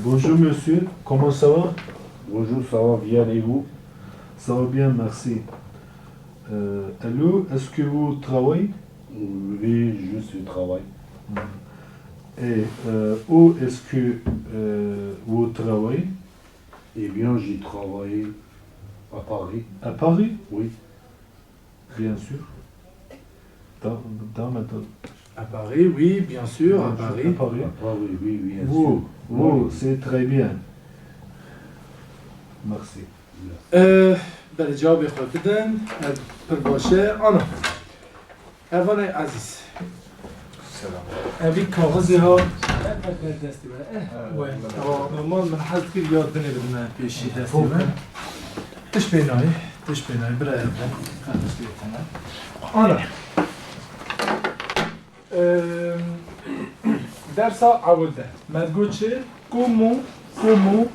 Bonjour monsieur, comment ça va? Bonjour, ça va bien et vous? Ça va bien, merci. Allô, est-ce que vous travaillez? Oui, je suis au travail. Et où est-ce que vous travaillez? Eh bien, j'ai travaillé à Paris. À Paris? Oui. Bien sûr. Maintenant. À Paris, oui, bien sûr, à Paris. À Paris. À Paris, oui, bien sûr. Vous, c'est très bien. Merci. بالجواب يخوي بدن بالباشا أنا أولا عزيز Selam. أبي كاغذي ها دستي بقى نورمال من حد كل ياد دني بدنا بيشي دستي بقى تش بيناي بلا أبدا خلص لي تمام أنا درس أول ده ما تقول شيء comment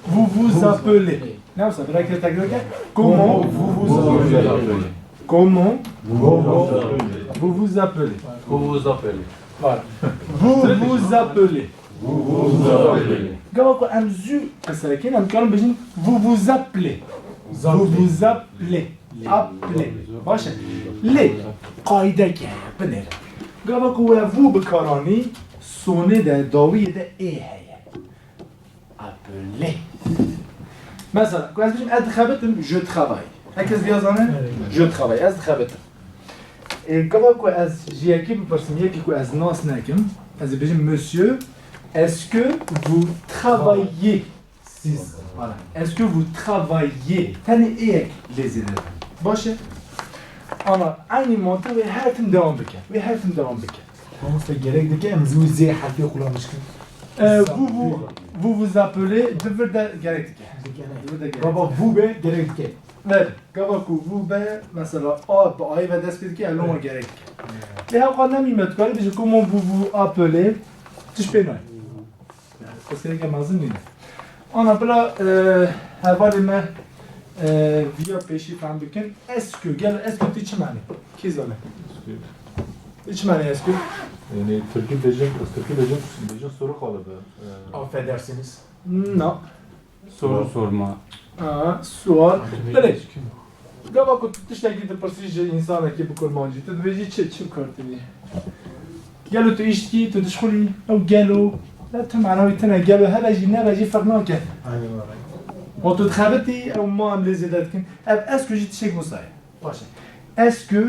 vous vous appelez non ça veut dire que comment vous vous appelez comment vous vous appelez Vous vous appelez. voilà vous vous appelez قبل أمزو الساكن أم كانوا بيجين vous vous appelez vous vous appelez appelez باشه ليه قاعدة كه بنر قبل كوا vous بكاراني سونه ده داوي ده إيه هي appeler مثلا كواز بيجين أدخبتم je travaille هكذا بيازانه je travaille أدخبتم قبل كواز جيكي ببرسم يكي كواز ناس ناكم از بيجين monsieur est-ce que vous travaillez voilà est-ce que vous travaillez تاني إيه لازم باشه أنا عيني منطقة وهاتم دوام بك Comment ça gerek de que emzu z harfi kullanmışken. vous vous appelez devrde gerektik. Baba bu be gerek de. Evet. Kavaku bu be mesela a bu ay ve despit ki eloma gerek. Le ha qanam imet kare biz comment vous vous appelez tishpenay. Parce que les mazin ni. Ana bla havali ma via peşi fam bikin est-ce que gel est-ce que tiç mani? Ki zale. Tiç mani est-ce que? Yani Türkiye diyecek soru kalıbı. Affedersiniz. No. Soru sorma. Sual. Böyle. Gava ku tişteki de persije insana ki bu kurmancı. Tu deveci çim kartini. Gelo tu işki tu dişkhuli او gelo لا تمعنى تنا gelo هذا جينا باجي فرناك. Aynen öyle. O tu txabeti او ما ام لزيداتكن. Est-ce que جيت شيك مصاي؟ باشه. Est-ce que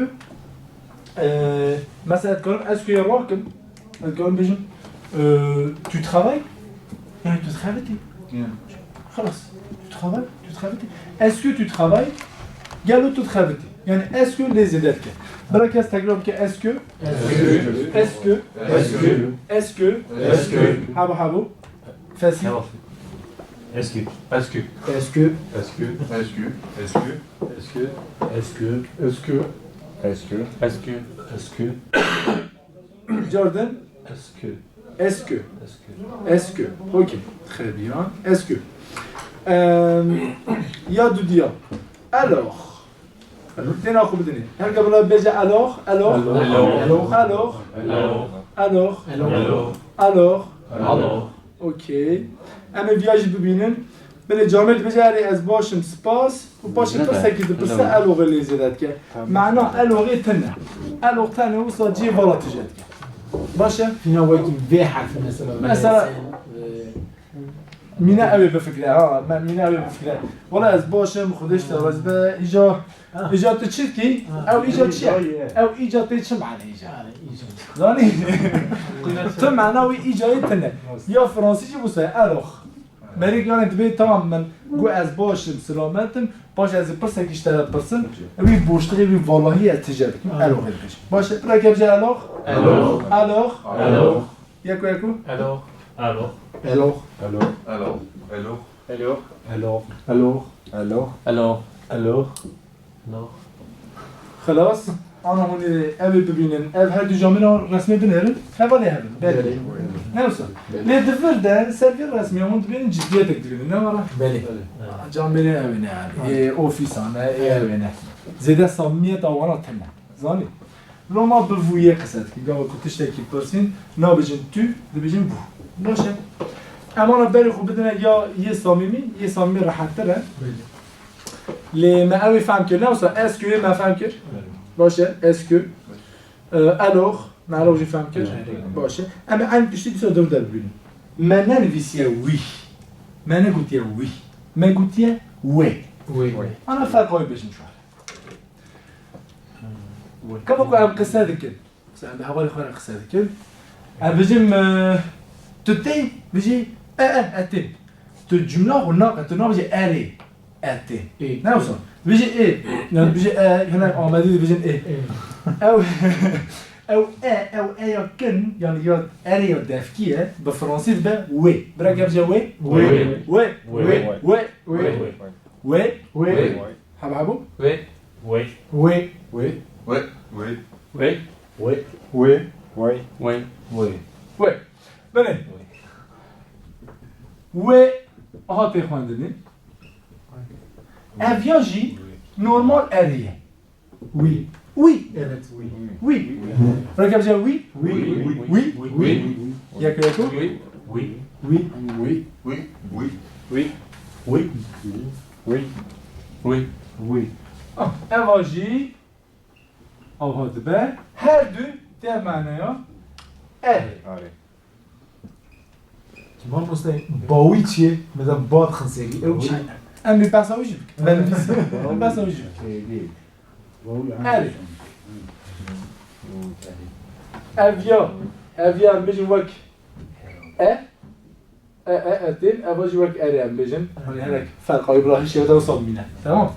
مثلا تقول est-ce que يراكم تقول بيجن tu travailles يعني tu travailles خلاص tu travailles est-ce que tu travailles قالوا tu travailles يعني est-ce que les زيداتك بركز تقول ك est-ce que حابو فاسي Est-ce que Jordan est-ce que est-ce que ok très bien est-ce que يا دوديا alors تنا أخو بدني هل قبل بيجي alors ok أما بيجي ببينن بله جامعه بيجي از باشم سپاس و باشم پرسکی پرسه الوغ لیزیدت که معنا الوغی تنه الوغ تنه و صاجی والا تجد که باشه Fina vakit V harfi mesela. مینه اوی بفکره مینه اوی بفکره والا از باشم خودش تواز به ایجاد چید کی او ایجاد چیه او ایجاد چه معنی ایجاد زانی تو معناوی ایجاد تنه یا فرانسیجی بوسه الوغ مریک یعنی دبی تمام من گو از باشم سلامتم باش از پرسه کیشتر پرسن وی بوشتری وی والهی از تجربه الوغ بش باشه برای که بجه الوغ یکو خلاص أنا هون أبي ببينن أب هادو جامعنا رسمي بنهرن هذا هذا بله نوصل ليه دفر ده سيرفر رسمي هون تبين جديتك تبين نورا Beli. جامعنا أبينا يعني أوفيس أنا أبينا زيادة سامية تاوانا تمنا زاني لو ما بفويه قصد كي قالوا كنتش تاكي بيرسين نا بيجن تو دبيجن بو باشه اما انا بداري خو بدنا يا صميمي راح ترى لي ما اوي فهم كنا وصا اسكو ما فهم كر باشه اسكو الوغ ما الوغ جي فهم كر باشه اما عندي شي تسو دور دبل ما نلبس يا وي ما نقول يا وي ما قلت يا وي وي انا فرق قوي باش نشوف كم اكو ام قصه ذكر عند حوالي خير قصه ذكر بجم تتي بيجي اتي الجمله والناقه الناقه بيجي اري اتي إيه. نوصل بيجي ايه بيجي هنا عمادي بيجي ايه او او ايه كن يعني يا اري دافكيه بالفرنسي ده وي براك بيجي وي وي وي وي وي وي وي حبحبو وي وي وي وي Ouais, oui. وي Oui. Oui. Oui. وي Oui. وي بني وي هاتي خواندني افيان جي نورمال اريه وي وي evet وي وي راك بيجي وي Oui. وي وي ياك ياكو وي وي وي Oui. Oui. Oui. وي Oui. Oui. وي Oui. افيان جي او هاد با هر دو ده معناها اري Allez. كمان مستني باوي چیه مثلا باد خنسيري او چی ام بيباسا وجهك بنفسي بيباسا وجهك Allez. افيان بيجي وك اتين اباجي وك اري ام بيجن هناك فرق ابراهيم شي هذا وصل منه تمام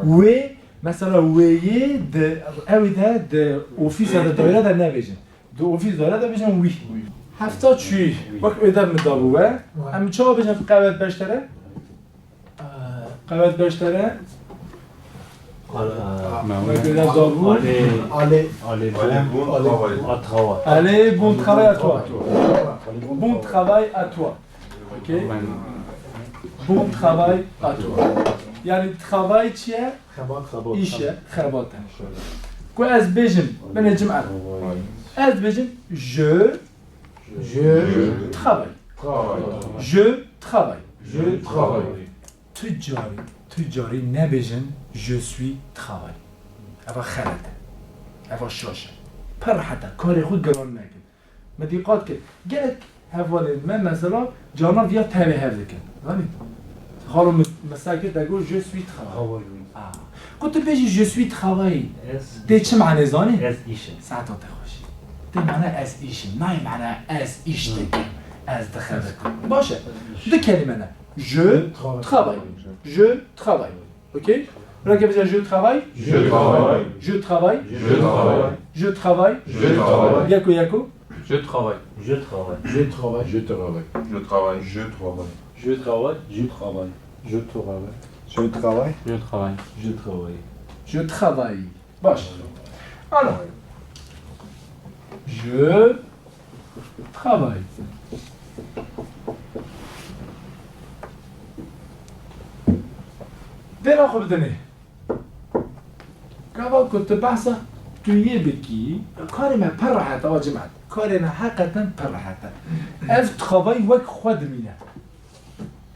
وي مثلا وي د اوي ده اوفيس هذا دايره ده نبيجن دو اوفيس دايره ده بيجن وي هفتا چی وقت ادم مدابوه ام چا بيجن قوت بشتره قوت بشتره Allez. Allez, bon travail. Allez, bon travail à toi. Bon travail à toi. Ok? Bon travail à toi. Yani travail تشيا خبات إيشة خربطة. كو أز بيجن من الجمعة. أز بيجن je travaille. Je travaille. Je travaille. تجاري نبيجن je suis travail. أبا خالد. أبا شاشة. فرحته كاري خود قرار نكن. مديقات كد. جالك هفوالي ما مثلا جانا فيها تابع هذيك. غني. خالو مساكت تقول je suis travail. كنت بيجي je suis travail. تي چه معنى زاني؟ از ایشه ساعتها تخوشي. تي معنى از إيش. ناي معنى از إيش تك. از دخلت. باشه. دو كلمة أنا. Je travaille. Je travaille. Ok? Regarde bien, je travaille. Je travaille. Je travaille. Je travaille. Je travaille. Je travaille. Yako Yako. Je travaille. je travaille Je travaille. Je travaille. Je travaille. Je travaille. Je travaille. Je travaille. Je travaille. Je travaille. Je travaille. Je travaille. Je travaille. Boche. Alors. Je travaille. دينا خبدني قبل كنت بحثة تويه بكي كاري ما برحت أو جمعت كاري أنا حقا برحت أف تخابي وك خود مينه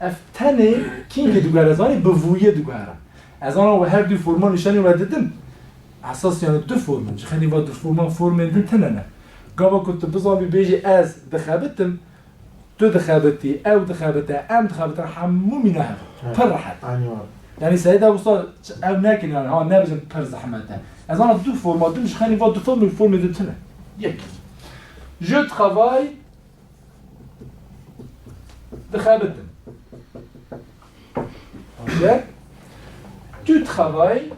أف تاني كين دوغارة زاني بفوية دوغارة از آن هر دو فرمان نشانی ودیدم اساس یعنی دو فرمان چه خیلی با دو فرمان دن تننه قبل كنت بزابي بيجي از دخابتم تو دخابتي او دخابته ام دخابته حمو منها فرحت يعني سيدا وصل او ناكن يعني ها نبجن پر زحمته از انا دو فرما دو مش خلي فا دو فرما فرما دتنه يك جو ترافاي دخابتم اوكي tu travailles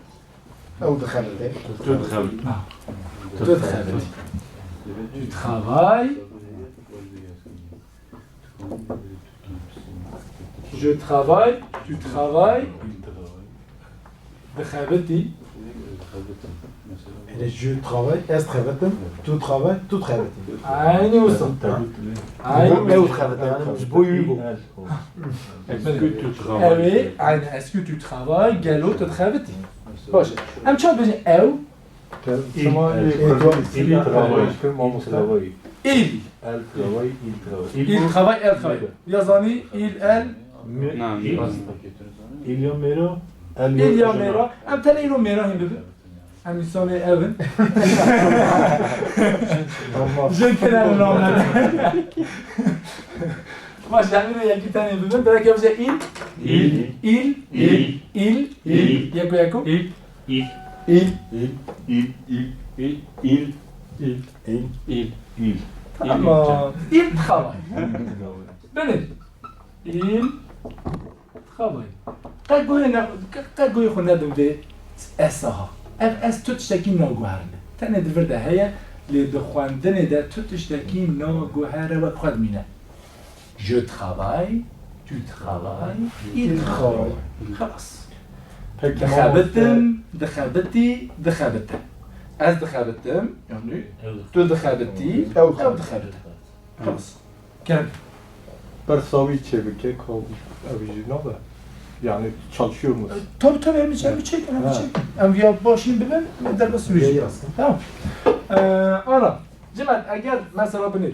او دخلت tu travailles je travaille tu travailles دخابتي je travaille اس دخلتم تو travailles تو دخلتي عيني وصل عيني او دخلت يعني مش بويبو Est-ce que tu اوي travailles? عيني est-ce que tu travailles قالوا تدخابتي باشه ام شو بيجي او شما إيه، كل إيه، travail كل ما مستوي il. Elle travaille, il travaille. Il travaille, elle travaille. Yazani, il, elle. نعم İlyamera, el Il ya mera. Am tane ilo mera hindi. Am insani evin. Je kenara namları. Baş yani yaki tane bugün. Bırak yapacak il. Yako. Il. il. Tamam. Il travaille. Benim. Il travaille. قاعد يخونا دوده اسها اس تو تشتكي ناگوهرنه تنه دور ده هيا لدخواندن ده تو تشتكي ناگوهره و خدمینه je travaille tu travailles il travaille خلاص دخابتي از دخابتم يعني تو دخابتي او دخابتم خلاص كمل Persavi çevike kaldı. Avijinada. Yani çalışıyor musun? Tabii hem çek. Hem ya başını bilen der basıyor. Tamam. Ana. Cemal eğer mesela bunu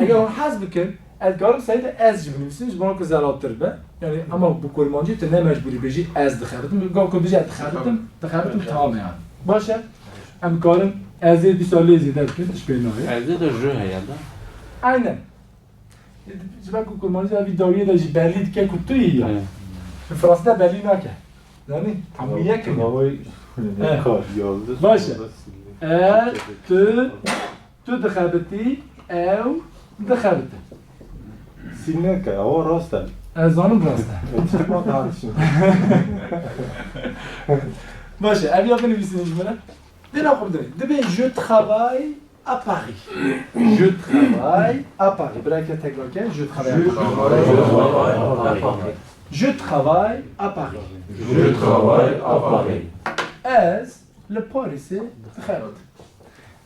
eğer haz bikin edgarım sayıda ez cümlesiniz bana kızalattır be. Yani ama bu kurmancı te ne mecburi beji ez dıxardım. Gal ko beji dıxardım tamam yani. Başa. Hem karım ezdi söylezi derken iş beni o. Elde de jö herhalde. Aynen. Cemal ko kurmancı abi dawiye de belli dike kutu iyi ya. Fransa'da belli nake. Yani tamiye ki. Havayı Evet. kar yağdı. Başla. Tu dixabitî ew dixabite. Sineka, hava rastel. Zanım rast e. Çıkma tartışın. Başa, ev ya benimsin icmara. Dina xubdini. Dibe je travaille à Paris. Je travaille à Paris. Bırak tekrarken je travaille à Paris. Je travaille à Paris. Je travaille à Paris. Ez le Paris'e dixabite.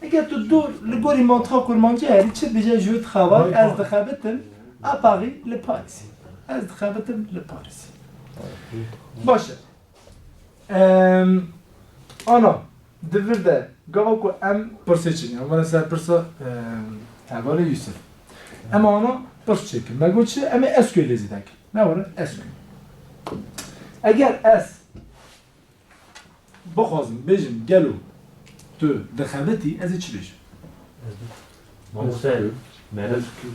Eğer tu dur, le gori montra kurmancı her içi déjà je travaille ez dixabitim à Paris le Paris. Ez dixabitim le Paris. Başa. Ana, devir de gava ku em perseçin. Yani bana sen persa tavare Yusuf. Ama ana perseçin. Megoçi ama eski lezidak. Ne var? Eski. Eğer es بخوازم بجم گلو تو دخابتی از چی بجم؟ Marcel,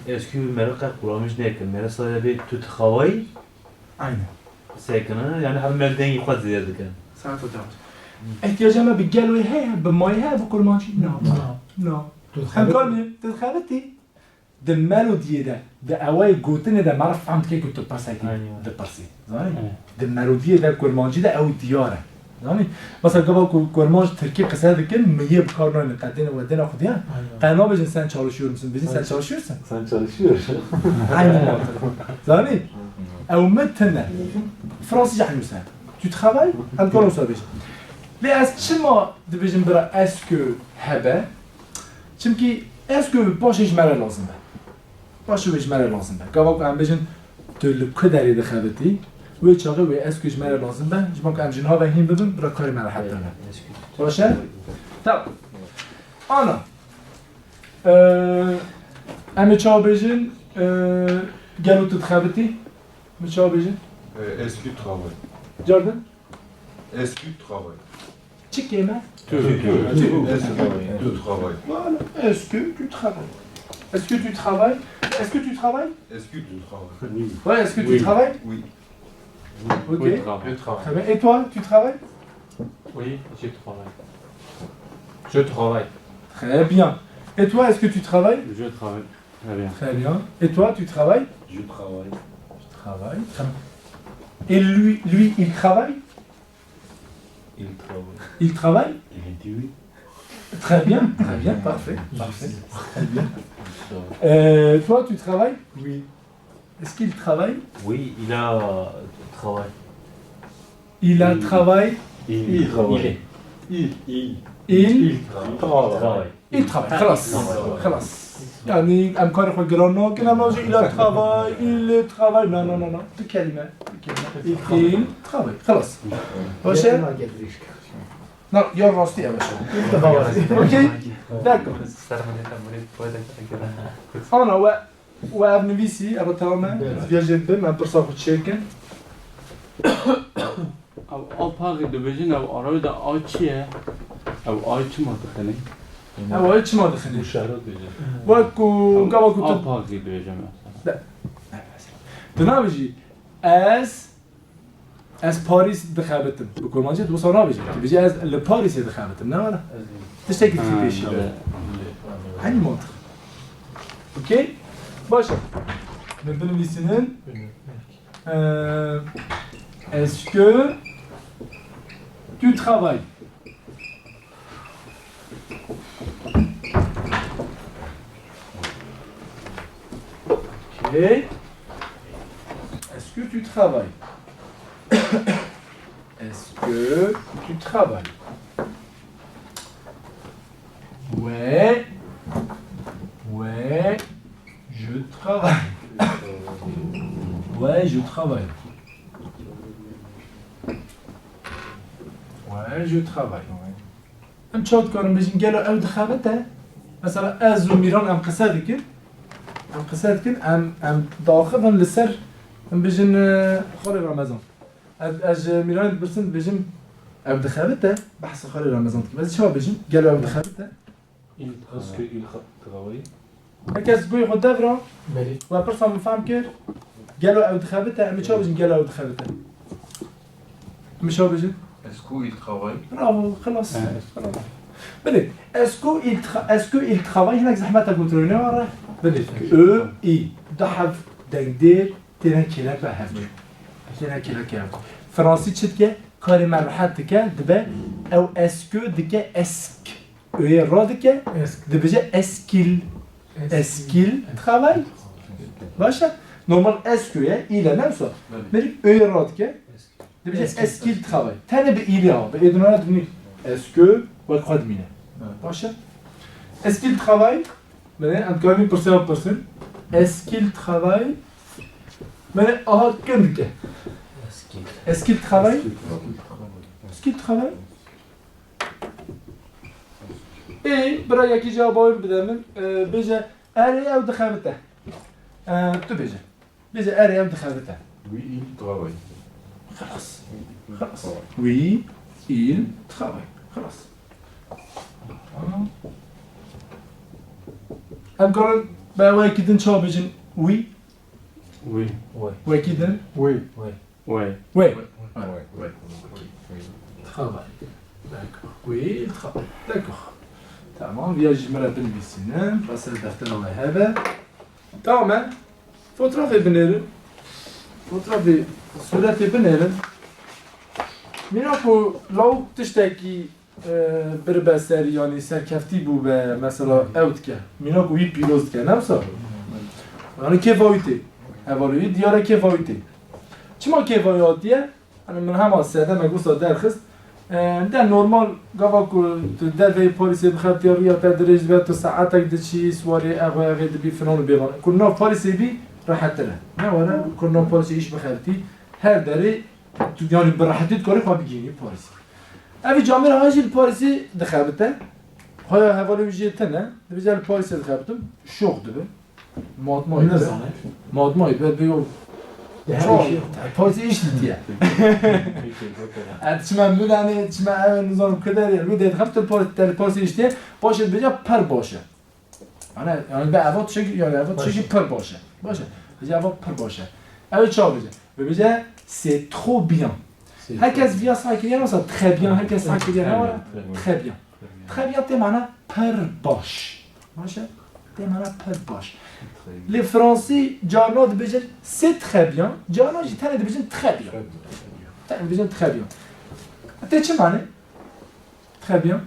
est-ce que Meraka kuramış ne ki? Merasa bir tut havayı Aynen. sekene yani hem melden yıkat ziyade kan. Saat o dağıt. İhtiyacıma bir gelo he, bir may he, bu kurmancı? No. Hem kalmıyor, dخابتی. De melodiye de, de avay gotine de maraf famt ki kutu pasaki, de pasi. Zani? De melodiye de kurmancı da ev diyare. Yani mesela galiba kurmancı Türkiye kısa diken miye bu karnını kadene ve dene kudiya. Kaynağı bejin sen çalışıyor musun? Bejin sen çalışıyorsun. Sen çalışıyorsun. Aynen. Zani? Ev metne. Fransızca hanımsa. Tu travailles? Encore on savait. Les est-ce dibijin bira est-ce que hebe? Çünkü est-ce que baş icmara lazım be? Baş icmara lazım be. Galiba am bejin türlü kaderi dخابتی. و چاقه و اسکوش مرا لازم به جمع که امجنها و هیم ببین برای کاری مرا حد دارم باشه؟ طب آنا امی چا بیجین گلو تدخابتی می چا بیجین Est-ce que tu travailles? جاردن Est-ce que tu travailles? چی کیمه؟ Est-ce que tu travailles? Voilà, est-ce que tu travailles? Est-ce que tu travailles? Est-ce que tu travailles? Est-ce que tu travailles? Ouais, est-ce que tu travailles? Oui. Ok. Oui, je travaille. Très bien. Et toi, tu travailles? Oui, je travaille. Je travaille. Très bien. Et toi, est-ce que tu travailles? Je travaille. Très bien. Très bien. Et toi, tu travailles? Je travaille. Je travaille. Très bien. Et lui, il travaille? Il travaille. Il travaille? Il a dit oui. Très bien, parfait. Très bien. Toi, tu travailles? Oui. Est-ce qu'il travaille? Oui, il a travail. Il a travail. İyi travail. Il Travail. il travaille. خلاص. يعني أمكار إخوة جرانا كنا ناجي il a travail, il travaille. Non. بكلمة. Il travaille. خلاص. باشه؟ Non, يا راستي يا باشا. اوكي؟ d'accord. أنا وابنفيسي أبى تماما فيجن بم أنا برصاف تشيكن. او آپاقی دو بجین او آراوی دا آچیه او آچی ما دخنی أو هيك ما دخلني. مشاهدات بيجي. وكو قبل كنت آپاقی دو بجین تنابجي از باريس دخابتم بكل ما جيت وصلنا بيجي بيجي از لباريس دخابتم لا ولا تشتكي في بيشي هني منطق اوكي باشا نبدأ لسنين est-ce que tu travailles ok est-ce que tu travailles est-ce que tu travailles ouais ouais je travaille ouais je travaille ouais je travaille ام شوت كون باش نقالو او دخابته مثلا از وميران ام قصادك ام داخل للسر ام بجن خالي رمضان از ميران برسن بجم او دخابته بحث خالي رمضان بس شو بجم قالو او دخابته Est-ce qu'il travaille? هكاز قوي خد دبره بله وبرسم مفهم كير قالو او دخابته ام شو بجم قالو او دخابته ام شو بجم Est-ce qu'il travaille? برافو خلاص خلاص بلي اسكو il travaille هناك زحمتها كنترولي وراه بلي او اي ضحف دندير تيران كيلا فهمت تيران كيلا كيلا فرنسي تشتكي كاري مرحلتك دبا او اسكو دكا اسك او رادك دبجا اسكيل travaille باشا نورمال اسكو الى نفسه ملي او رادك دبجا اسكيل travaille تاني بإيليا بإيدنا دني اسكو وقعد مينا باشا est-ce qu'il travaille maintenant un كامل personne est-ce qu'il travaille maintenant كندك est-ce qu'il travaille est-ce qu'il travaille ايه برا كي جاوبوا بدمن بيجا اري او دخلته تو بيجا اري او دخلته Oui, il travaille. خلاص oui il travaille خلاص ام قرن با واكدن شو بيجن وي وی واكدن وي وی وي Ouais, ouais. travail d'accord oui il travaille d'accord تمام فياج مرة بالبسنان بس الدفتر الله هذا تمام فترة في بنيرن فترة في سورة في بنيرن ميناكو لو تشتكي بربا سر يعني سركفتي بو مثلا اوتكا ميناكو وي بيلوزكا نفسه يعني كيفايتي اولوی دیاره کفایتی چما کفایتیه انا من هم ساده مگوسا درخست در نورمال گاوا کو در وی پلیس بخاطر یا تدریج به تو ساعتك دشي سواري اغا غير بي فنون بيغان كنا بوليس بي راحت له ما ولا كنا بوليس ايش بخاطرتي هر داري يعني براحتي تكوري ما بيجيني بوليس ابي جامر هاجي البوليس دخلته هاي هوالو جيتنا بيجي البوليس دخلتم شوق دبه مادمای بعد بگو پاس ایش دیدیه چما مولانه چما نظام کداری رو دید خفت پاس ایش دیه باشه بجا پر باشه یعنی به عوض چشی پر باشه بجا عوض پر باشه اوه چا بجا c'est trop bien هر کس بیا سعی کردن مثلا très bien هر کس سعی کردن très bien très bien تی معنی پر باش باشه تی معنی پر باش Les Français, Jarno de Béjel, c'est très bien. Jarno, j'ai tanné de Béjel très bien. Tanné de Béjel très bien. T'es chemane? Très bien.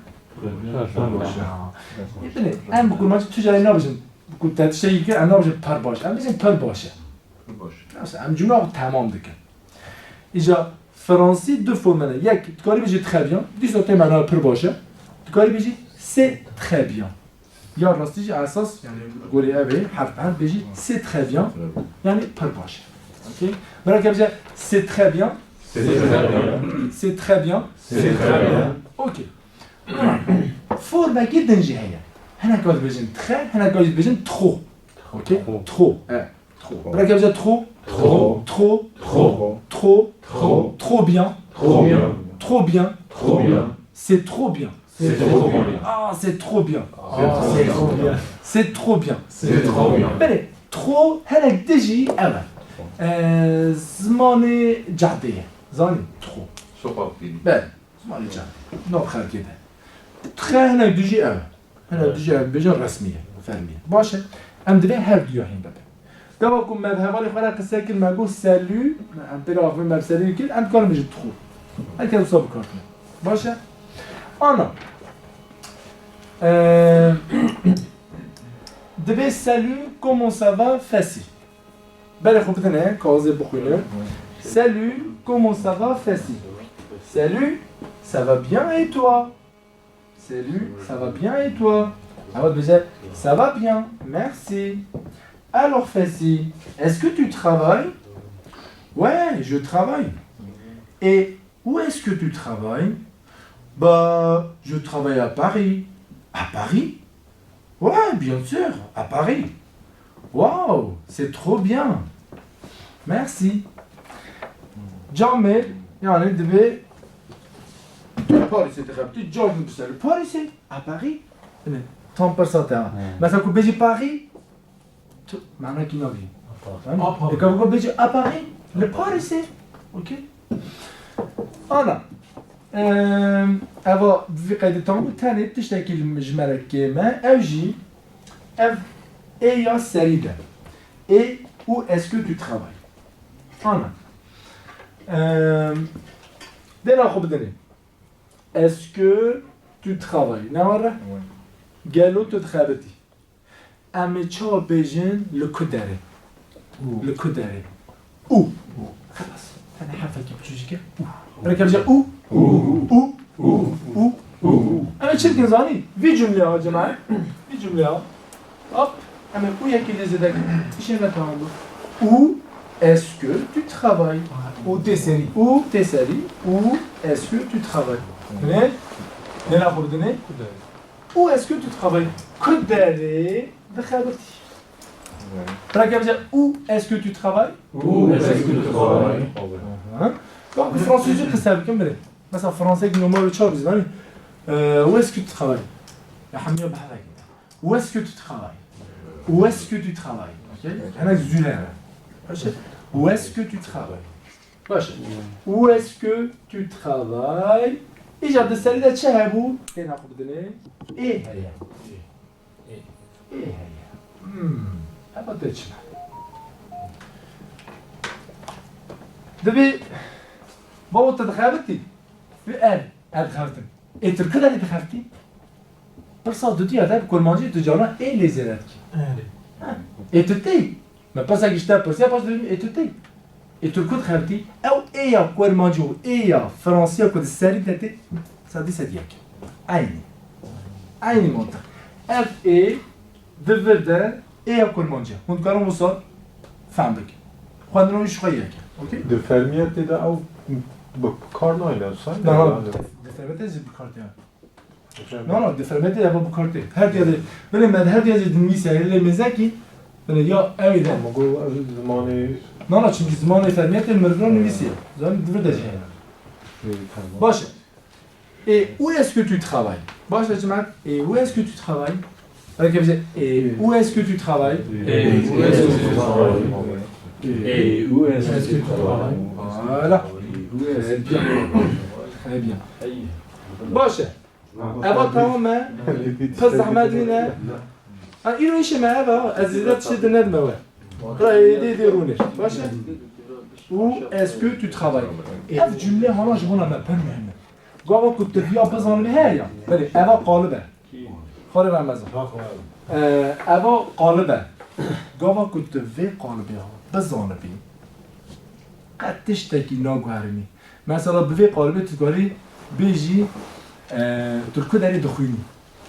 يبني أنا بقول ما تجي على نابجن بقول تشيء كده أنا نابجن par باش أنا بيجن par باشه. أنا جملة تمام دكان. إجا فرنسي دو فو منه يك تقولي بيجي très bien. دي صوتي معنا par باشه. تقولي بيجي c'est très bien. يا راستيجي على اساس يعني قولي ابي حرف عن بيجي سي تري بيان يعني بار باش اوكي برك بيجي سي تري بيان سي تري بيان اوكي فورما جدا جايه هنا كود بيجن تخ هنا كود بيجن ترو اوكي ترو ترو برا كيف ترو Trop. ترو Trop. ترو Trop. trop bien Trop bien. trop bien Trop bien. c'est trop bien C'est trop bien. ah c'est trop bien C'est trop bien. c'est trop bien C'est trop bien. بله ترو هنا تجي اول زماني جعديه زاني ترو Sopapili. بله زماني جعديه نوع خير كده تخ هنا تجي اول هنا تجي اول بيجن رسميه فرميه باشه ام دبي هر ديو هين بابا دواكم مذهبا لخلا قساكل ما قول سالو ام تلعب في ماب سالو كل عند كل مجي تخو هكذا صوب كارتنا باشه انا دبي سالو كومون سافا فاسي بالي خوفتنا كوزي بخوينا سالو كومون سافا فاسي سالو ça va bien et toi salut ça va bien et toi alors déjà ça va bien merci alors Fassi est-ce que tu travailles ouais je travaille et où est-ce que tu travailles bah je travaille à Paris ouais bien sûr à Paris waouh c'est trop bien merci Jamel yani دبي Paris c'était rapide George Bussel Paris c'est à Paris 30% مثلا كنت بيجي باريس معناها كي نوفي et quand vous بيجي à Paris le Paris c'est ok انا ابا في قيد تام ثاني تشتكي المجمله كيما او جي اف اي يا سريده et où est-ce que tu travailles انا دينا خو بدني est-ce que tu travailles نورة قالوا تتخابتي أمي تشو بيجن لكداري لكداري أو خلاص أنا حافظ كيف تشوجيك أنا كيف جا أو أنا تشيل كنزاني في جملة يا جماعة في جملة هوب أنا ويا كي لزدك إيش أنا تعمل أو est-ce que tu travailles Ou tes séries. Où t'es sali Où est-ce que tu travailles Mais, où est-ce que tu travailles Kudare de Khabati. Où est-ce que tu travailles Où est-ce que tu travailles Donc, le français, je sais pas, comme ça. En français, nous avons le choix. Où est-ce que tu travailles Où est-ce que tu travailles Où est-ce que tu travailles Où est-ce que tu travailles Où est-ce que tu travailles إيجاد السريدة تشهبوا هنا خبدنا إيه هي إيه هي أبغى تجمع دبي بابا تدخلتي في أدخلتني إيه تركض اللي دخلتي بس صدقني هذا بكل مانجي تجارنا إيه اللي زرتك إيه تتي ما بس أجيشتها بس يا بس إيه تتي Et tu écoutes Khabti, ou Eya Kouelmanjo, Eya Français, que série d'été, ça dit c'est diak. Aïni. Aïni monta. F.E. de Verdun, Eya Kouelmanjo. On te calme au sol, Fambek. Quand on est choyé. Ok? De fermier t'es là ou Carno il a ça? Non, de fermeté, c'est pour carter. Non, de fermeté, il y a pas pour carter. Herdiade, mais herdiade de Nice, elle est mezaki. Ben ya, evet. زماني Non, non, çünkü zamanı fermiyete mırgın nüvisi. Zaman burada şey. Başa. Et où est-ce que tu travailles? Başa Cemal. Et où est-ce que tu travailles? Et où est-ce que tu travailles? Et où est-ce que tu travailles? Et où est-ce que tu travailles? Voilà. Très bien. Très bien. Başa. Evet tamamen. Pes zahmetine. İnu işe mehava. Azidat şiddet nedme var. Où est-ce que tu travailles? Et هذه الجملة هنا جملة ما مهمة. قاعد كنت فيها بزن النهاية. بلي أبا قالبة. قالبة ماذا؟ أبا قالبة. قاعد كنت في قالبة بزن بي. قد تشتكي ناقهرني. مثلا بفي قالبة تقولي بيجي تركض عليه دخيني.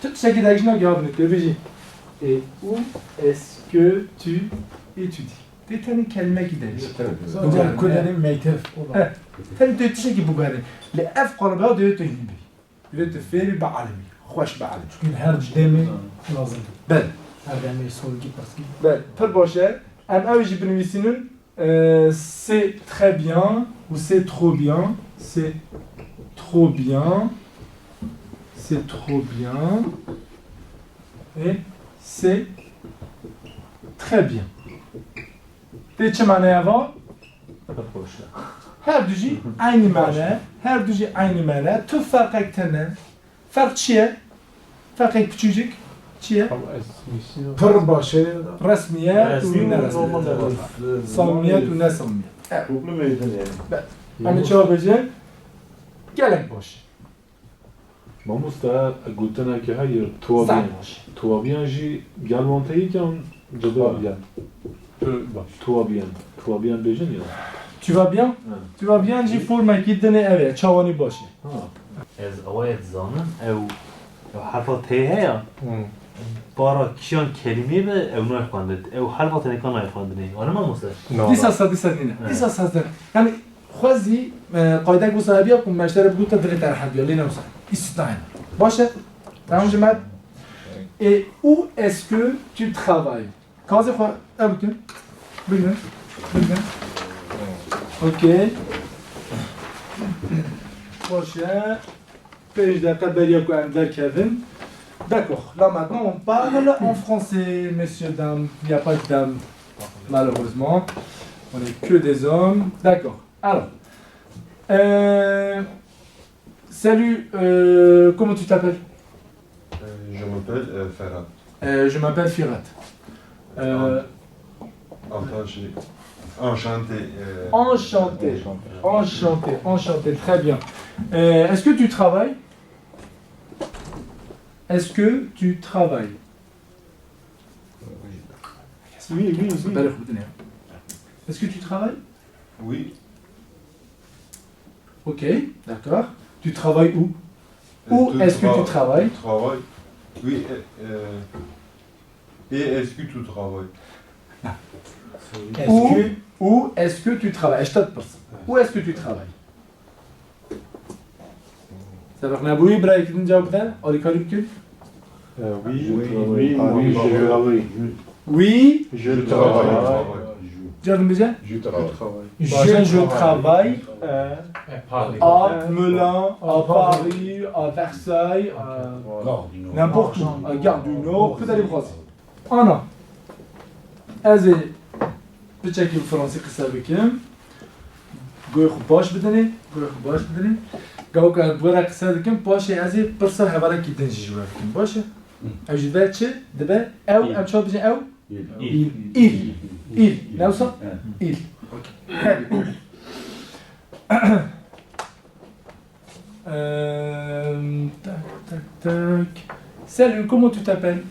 تشتكي دايش ناقهرني بيجي. Et où est-ce que tu étudies? تاني كلمة كده. كل هذا ميتف. تاني تشكي بقارن. لأف قلبها ده تهيبي. يريد فيري بعلمي خوش بعلمي چون هر جدامي لازم بل هر دامي سولگی پرسگی بل پر باشه ام اوجي بنویسینن c'est très bien ou c'est trop bien c'est trop bien c'est trop bien et c'est très bien دي چه معنی اول؟ باشه هر دوجی aynı معنی her دوجی aynı معنی تو فرقك تنه فرق چیه؟ فرقك küçücük چیه؟ پر باشه رسمیت و نه رسمیت صمیمیت و نه صمیمیت Problem edin yani. همه چه ها بجه گلک باشه ما مستعد گوتنه که های توابیان زن باشه توابیان جی گلوانتایی که هم جدا بیان توابیان بیجن یا Tu vas bien? Tu vas bien جی فرمکی دنه اوه چاوانی باشه از اوایت زانم او حرفا تیه بارا کیان کلمه به او نای خواندد او حرفا تنکان نای خواندنی آره من مستر دیسا دینه دیسا یعنی خوزی قاعده گو صاحبی ها کن مشتر بگو تا دقیق در حد بیالی نمسا استاین باشه؟ تمام جمعت Et où est-ce que tu travailles? کازی خواه بکن بگن Ok. Prochain. Page d'attaque Beriaco Ander Kevin. D'accord. Là maintenant on parle en français, messieurs, dames. Il n'y a pas de dames, malheureusement. On n'est que des hommes. D'accord. Alors. Salut. Comment tu t'appelles? Je m'appelle Ferhat. Je m'appelle Firat. Enchanté. Enchanté, très bien. Est-ce que tu travailles? Est-ce que tu travailles? Oui. Est-ce que tu travailles? Oui. Ok, d'accord. Tu travailles où? Où est-ce que tu travailles? Travaille. Oui. Et est-ce que tu travailles? Où est-ce que tu travailles? Où est-ce que tu travailles? Ça va rien bouillir, Braille, qui nous dit oui, Je travaille. Je travaille à Melun, à Paris, à Versailles, n'importe où, à Gare du Nord, que d'aller croiser. Ana. Azé. بتشكل الفرنسي قصة بكم قوي باش بدني قاو كان بورا قصة بكم باش ازي برسا هبالا كي تنجي جوا بكم باش او جداتش دبا او ام شو بجي او إل نوصل إل Tac. Salut, comment tu t'appelles?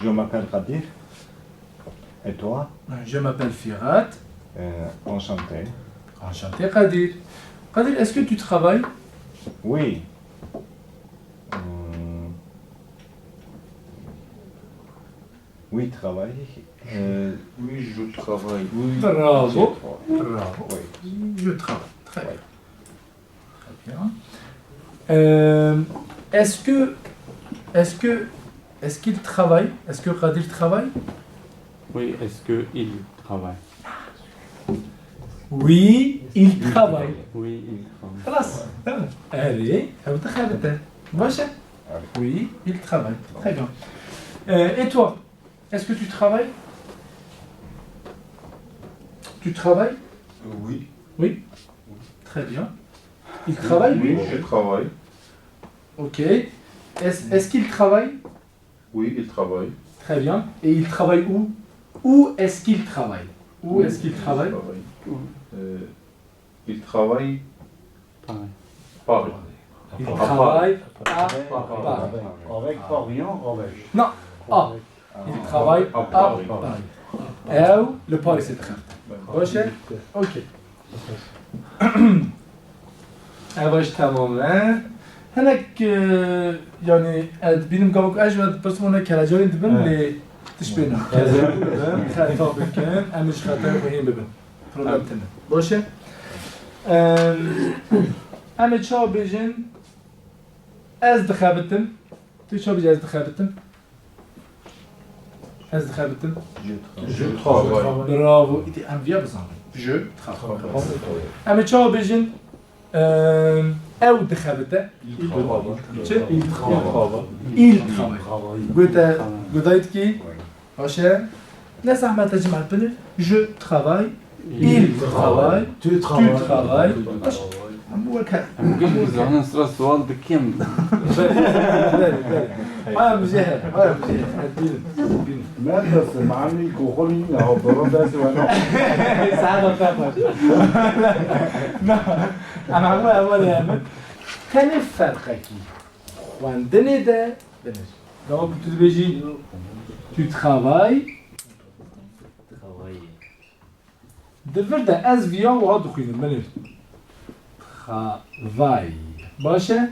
Je m'appelle Kadir. Et toi? Je m'appelle Firat. Enchanté. Enchanté, Kadir. Kadir, est-ce que tu travailles? Oui. Oui, travaille. Oui, je travaille. Bravo. Oui. Je travaille. Très bien. Très bien. Est-ce qu'il travaille? Est-ce que Kadir travaille? Oui, est-ce qu'il travaille? Oui, il travaille. Oui, il travaille. خلاص. Allez, oui, il travaille. Très bien. Et toi? Est-ce que tu travailles? Tu travailles? Oui. Oui. Très bien. Il travaille, lui? Je travaille. Ok. Est-ce qu'il travaille? Oui, il travaille. Très bien. Et il travaille où? Où est-ce qu'il travaille? Où est-ce qu'il travaille? Il travaille. Pareil. Paris. Il travaille à Paris. Avec Parian, avec. Non, ah. Il travaille à Paris. Ou le Paris c'est très bien. Ok. أواش تماما هناك يعني بينم قبل أجمل بس هنا كلاجورين تبين اللي تشبينا خطأ بكم أمش خطأ بهين ببين problem تنا باشه Em çav bejin ez dixebitim. Tu çav bejin ez dixebitim. Ez dixebitim. Je travaille. Bravo. İdi em viya bizanim. Je travaille. Em çav bejin ew dixebite. Il travaille. Çi? Il travaille. Il travaille. Gudayt ki باشه نه زحمت جمع بنر je travaille il travaille Tu tu travailles باشه همو وكا ممكن زعنا نصرا السؤال بكم هاي مجهل هاي مجهل مادة معامل كوخولي أو برودة وأنا سعادة فاطمة لا أنا عمو أول يعمل كان الفرق كي خواندني ده بنر دابا كنت بيجي tu travailles دفر ده از ویا و ها دخوینم بنر travail باشه؟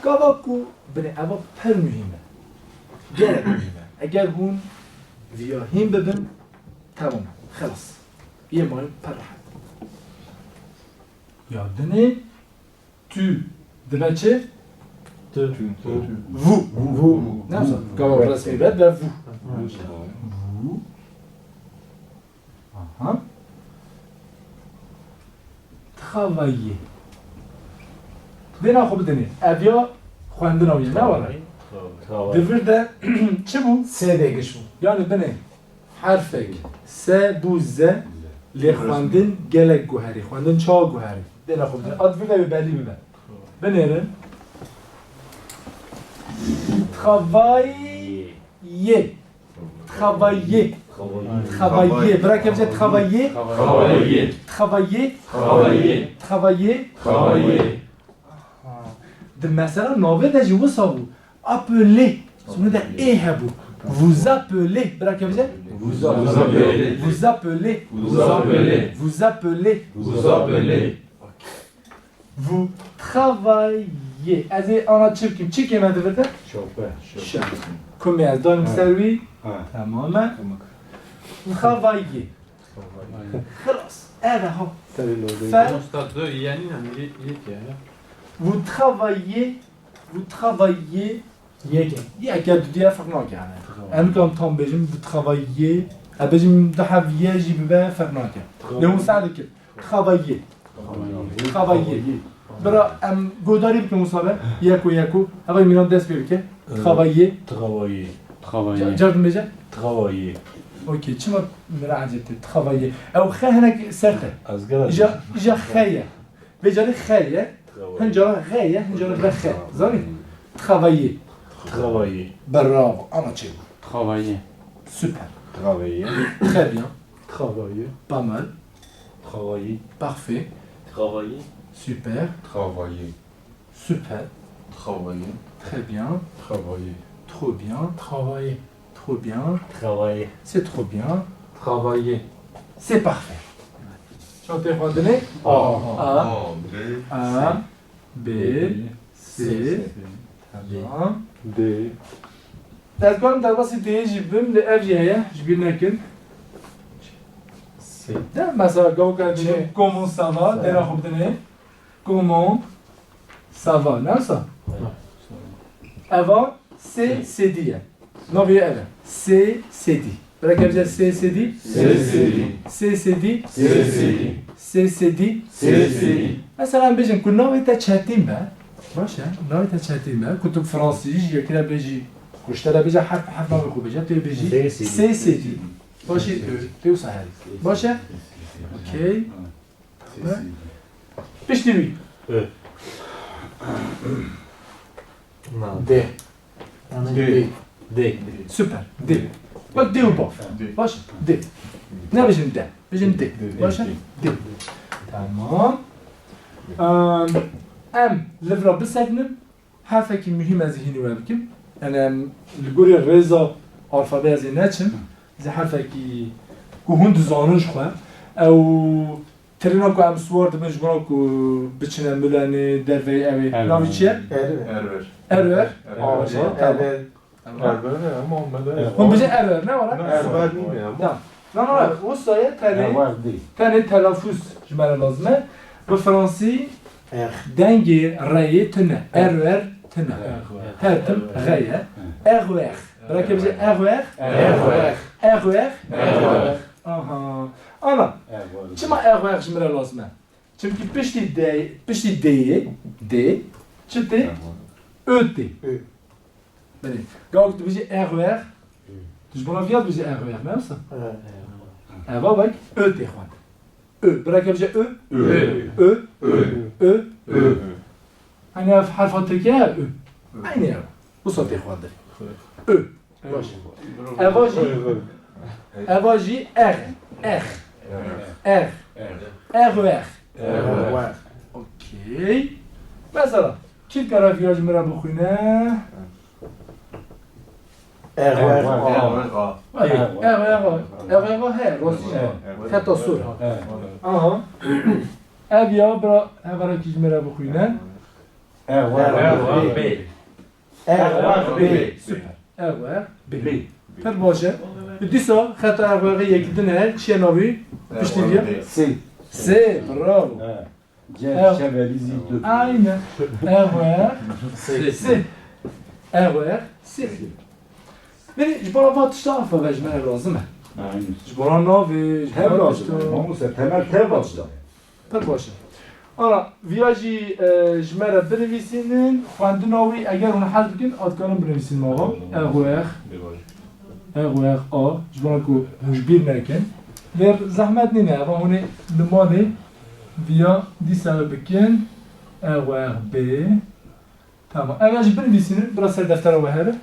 گاوا کو بنه اما پر مهمه گره مهمه اگر هون ویا هم ببن تمام خلاص یه مایم پر راحت یادنه تو دبه چه؟ vous نفسه گاوا رسمی بد و vous vous aha travailler دینا خوب دنی اویا خواندن آویه نه ولی دفر ده چه بو؟ سه دیگش بود. یعنی دنی حرفک سه بو زه لی خواندن گلک گوهری خواندن چا گوهری دینا خوب دنی ادفر ده بلی ببن بنیرن travailler travailler travailler برای که بجه travailler Travailler. travailler Travailler. travailler Travailler. de مثلا ناوه ده جو صابو appeler سونه ده ای هبو vous appelez برای که بجه Vous appelez. vous appelez Vous appelez. vous appelez Vous appelez. vous travaillez از آنا چی بکیم چی کیم هده بده؟ شوفه کمی از دانم سروی ها تماما vous travaillez خلاص هذا هو Stade 2 yani yani. vous travaillez یکی. یک دو دیگه فرق نکنه اما کام تام بجیم vous travaillez بجیم ده حویه جیبه فرق نکنه نه مساعده که travailler برا ام گوداری بکن مصابه یکو اول میران دست ببکه travailler travailler جردم بجه travailler اوکی چی ما مراجعته travailler او خه هنک سرته ایجا خیه بجاری خیه هنجارا خیه هنجارا بخه زانی travailler برافو اما چی travailler super Travailler. très bien travailler pas mal travailler parfait Travailler. super Travailler. super Travailler. très bien Travailler. trop bien Travailler. trop bien Travailler. c'est trop bien Travailler. c'est parfait chantez randonnée A A B C تمام تذكرون ده بس تيجي بم لأجيها جبين لكن ده مثلا جو كان comment ça va ده راح بدنا comment ça va نعم صح avant c'est dit non vieux avant c'est dit برا كيف جاء c'est dit c'est dit مثلا بيجي نكون ناوي تشاتين بقى باشه ناوي تشاتين بقى كتب فرنسي يجي كده بيجي كشترى بيجي حرف ما بيخو بيجي تي بيجي سي دي باشه تو سهل باشه اوكي باش تبي De. D. سوبر دي بق دي وباف باشه دي نه بيجي ده بيجي دي باشه دي تمام ام لفرا بسكنم حرفك مهم از هینی وابکم يعني لقولي الرزا الفابet از ناتشم زي حرفك كو هند زانوش خو او ترينا كو ام سوارد مش كو بچنا ملاني درفي اوي نامي چيه Erver. ارور هم بيجي ارور نه ولا لا لا وصايه تاني تاني تلفظ جمله لازمه بالفرنسي دنگی رای تنه ارور تنه ترتم غیه اغوخ برای که بشه اغوخ اغوخ آها آنا چما اغوخ جمره لازمه چونکی پشتی دی چه دی؟ öte بله گاو تو بشه اغوخ dus bonaviyat bize eğer vermezse. Evet bak öte خوان. برای که ö. Hani harf Türkiye ö. Aynı ya. Bu satı خوانده. Ö. Başı. Evaji Okey. Mesela kim karar virajı mera بخونه؟ اغوغا هي روسيا حتى صورة اها ابيا برا كيج مرا بخوينا اغوغ بي سوبر اغوغ بي تر باشه ديسا خطا اغوغ يكدنه چي نوي بشتيريا سي برافو شباليزي دو aynen اغوغ سي اغوغ سي ببین جبران باید تشتاف و جمعه لازمه جبران ناوی تب لازمه ماموسه تمل تب لازمه پر باشه آنا ویاجی جمعه را بنویسینن خواندناوی اگر اون حل بکن آدکارم بنویسین آقا اغویخ آ جبران که مجبیر نکن در زحمت نینه اما هونه نمانه ویا دی سر بکن اغویخ بی تمام اگر بنویسینن برا سر دفتر و هره